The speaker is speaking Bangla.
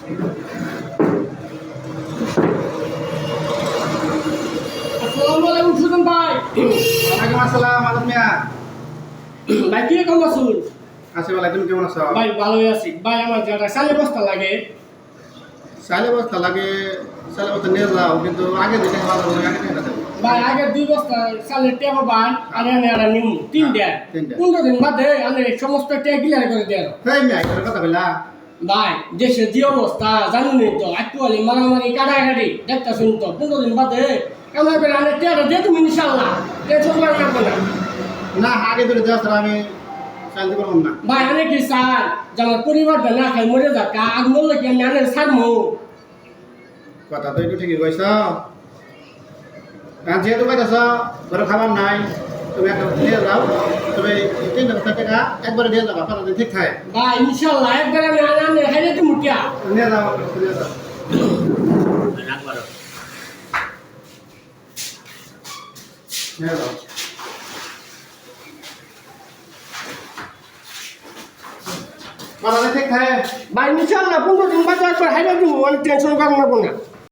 আসসালামু আলাইকুম সুজন ভাই। ওয়ালাইকুম আসসালাম আদম মিয়া। ভাই কি রকম আছেন? আছি ভাই, তুমি কেমন আছো? ভাই ভালোই আছি ভাই। আমার যেটা চালের বস্তা লাগে। চাইলে বস্তা লাগে, চাইলে বস্তা নিয়ে যাও, কিন্তু আগে দিকে ভালো লাগে, আগে দিকে দেবো। ভাই আগে 2 বস্তা চালের টেয়া ভাই আর এনে আর নিমু 3টা। তিনটা। 15 দিন বাদে আমি সমস্ত টেয়া ক্লিয়ার করে দেব। হেই মিয়া, এটা কথা বললা? ভাই দেশের যে অবস্থা জানুনই তো, একটুখালি মারামারি কাটাকাটি দেখতেছেন তো। 15 দিন বাদে কেমন করে আনে টেয়াটা দিয়ে তুমি ইনশাল্লাহ টেনশন করে রাখবো না। না, আগে ধরে দেওয়া ছাড়া আমি চাইতে পারবো না। ভাই আনে কি স্যার যে আমার পরিবারটা না খাই মরে যাক, আগ মরলে কি আমি আনে ছাড়বো? কথা তো একটু ঠিকই কইছ। কারণ যেহেতু কইতেছ ধরো খাবার নাই, তুমি একটা নিয়ে যাও, তুমি 3 টাকা একবারে দিয়ে যাবা, 5 দিন ঠিক থাকে। ভাই ইনশাল্লাহ একবার আমি আনে খাইলে তুমি কিয়া নিয়ে যাও, নিয়ে যাও। নিয়ে যাও। কথা ঠিক থাকে। ভাই ইনশাল্লাহ 15 দিন বাদে একবার খাইলে তুমি অনেক টেনশন করবো না।